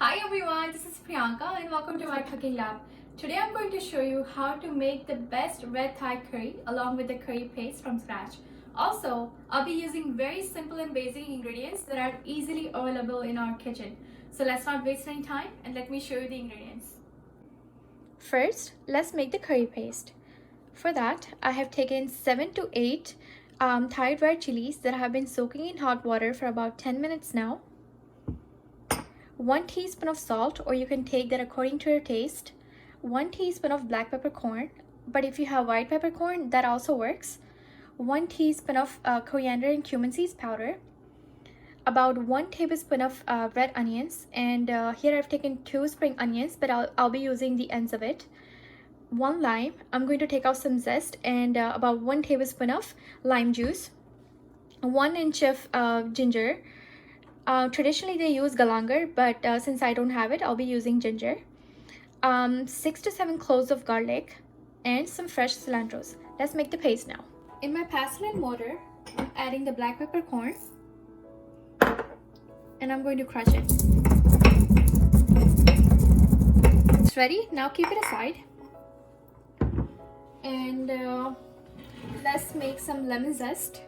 Hi everyone, this is Priyanka and welcome to my cooking lab. Today I'm going to show you how to make the best red Thai curry along with the curry paste from scratch. Also, I'll be using very simple and basic ingredients that are easily available in our kitchen. So let's not waste any time and let me show you the ingredients. First, let's make the curry paste. For that, I have taken 7 to 8 Thai red chilies that have been soaking in hot water for about 10 minutes now. 1 teaspoon of salt, or you can take that according to your taste. 1 teaspoon of black peppercorn, but if you have white peppercorn, that also works. 1 teaspoon of coriander and cumin seeds powder. About 1 tablespoon of red onions, and here I've taken 2 spring onions, but I'll be using the ends of it. 1 lime. I'm going to take out some zest, and about 1 tablespoon of lime juice. 1 inch of ginger. Traditionally they use galangal, but since I don't have it, I'll be using ginger. 6 to 7 cloves of garlic and some fresh cilantros. Let's make the paste now. In my pestle and mortar, I'm adding the black peppercorn and I'm going to crush it. It's ready. Now keep it aside. And let's make some lemon zest.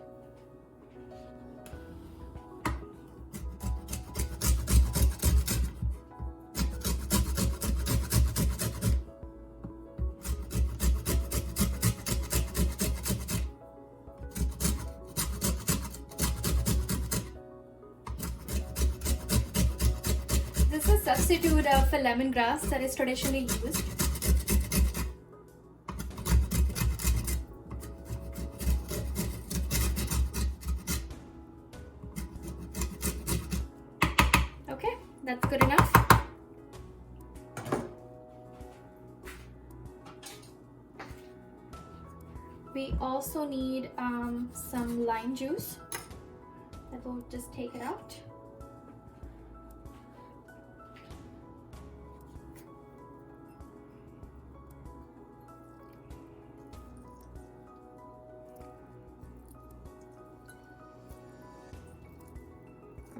This is a substitute of a lemongrass that is traditionally used. Okay, that's good enough. We also need some lime juice. That will just take it out.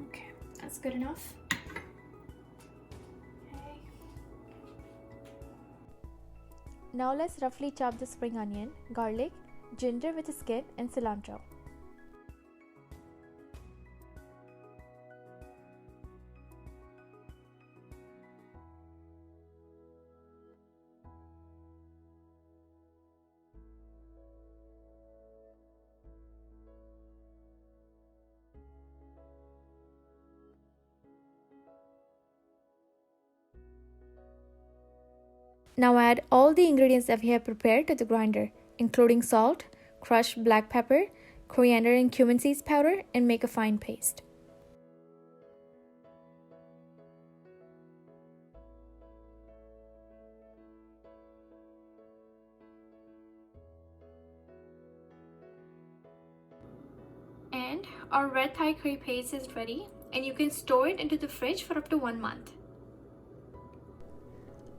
Okay, that's good enough. Okay. Now let's roughly chop the spring onion, garlic, ginger with the skin, and cilantro. Now add all the ingredients that we have prepared to the grinder, including salt, crushed black pepper, coriander and cumin seeds powder, and make a fine paste. And our red Thai curry paste is ready, and you can store it into the fridge for up to 1 month.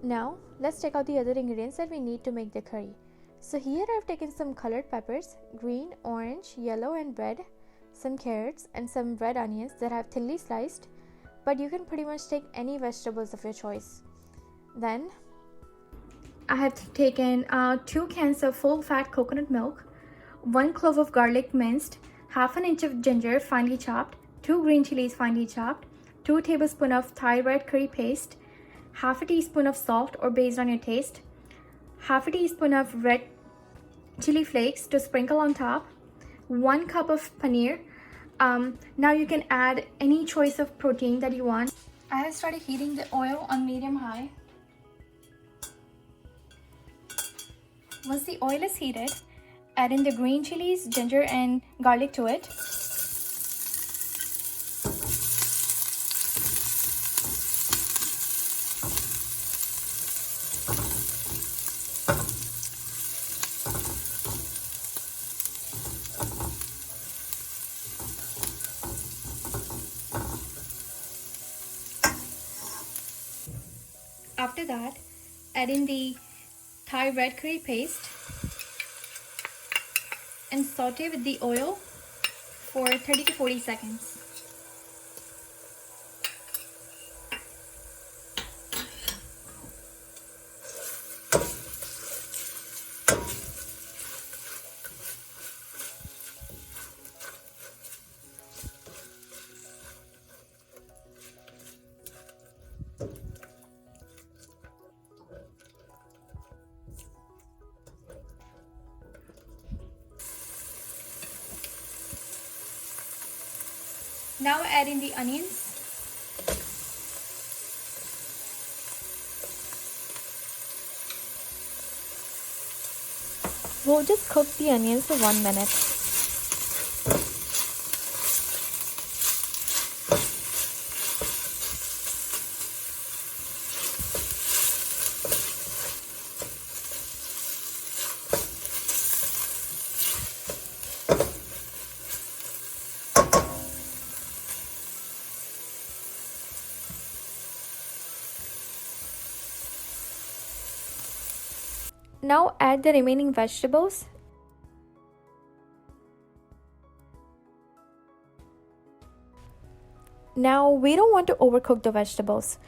Now let's check out the other ingredients that we need to make the curry. So here I've taken some colored peppers, green, orange, yellow and red, some carrots and some red onions that I've thinly sliced, but you can pretty much take any vegetables of your choice. Then I have taken 2 cans of full fat coconut milk, 1 clove of garlic minced, half an inch of ginger finely chopped, 2 green chilies finely chopped, 2 tablespoons of Thai red curry paste, half a teaspoon of salt or based on your taste, half a teaspoon of red chili flakes to sprinkle on top, 1 cup of paneer. Now you can add any choice of protein that you want. I have started heating the oil on medium high. Once the oil is heated, add in the green chilies, ginger and garlic to it. After that, add in the Thai red curry paste and saute with the oil for 30 to 40 seconds. Now add in the onions. We'll just cook the onions for 1 minute. Now add the remaining vegetables. Now we don't want to overcook the vegetables,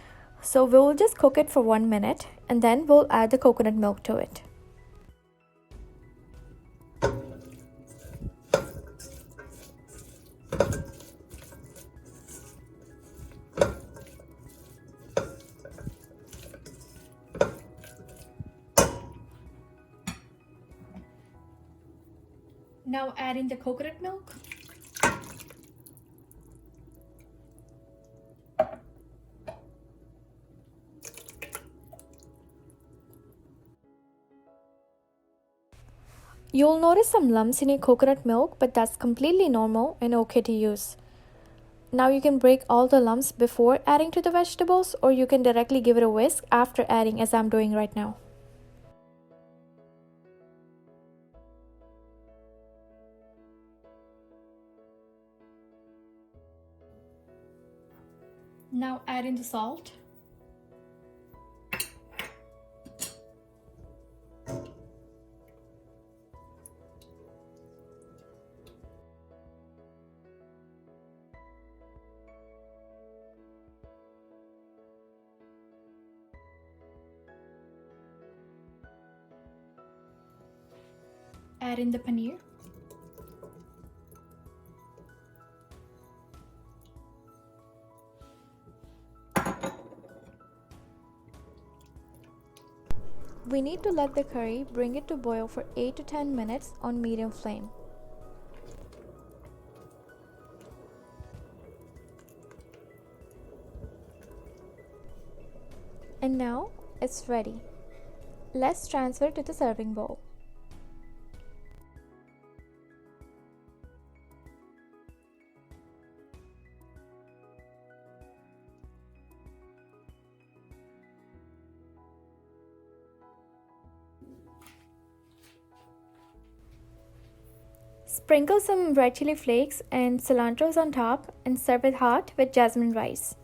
so we'll just cook it for 1 minute and then we'll add the coconut milk to it. Now add in the coconut milk. You'll notice some lumps in your coconut milk, but that's completely normal and okay to use. Now you can break all the lumps before adding to the vegetables, or you can directly give it a whisk after adding, as I'm doing right now. Now add in the salt. Add in the paneer. We need to let the curry bring it to boil for 8 to 10 minutes on medium flame. And now it's ready. Let's transfer it to the serving bowl. Sprinkle some red chili flakes and cilantros on top and serve it hot with jasmine rice.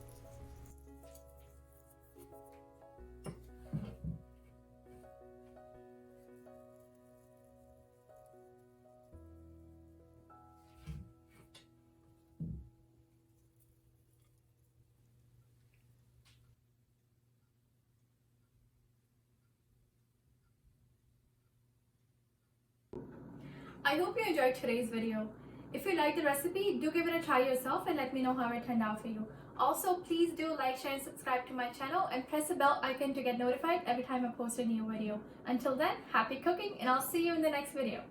I hope you enjoyed today's video. If you liked the recipe, do give it a try yourself and let me know how it turned out for you. Also, please do like, share and subscribe to my channel and press the bell icon to get notified every time I post a new video. Until then, happy cooking and I'll see you in the next video.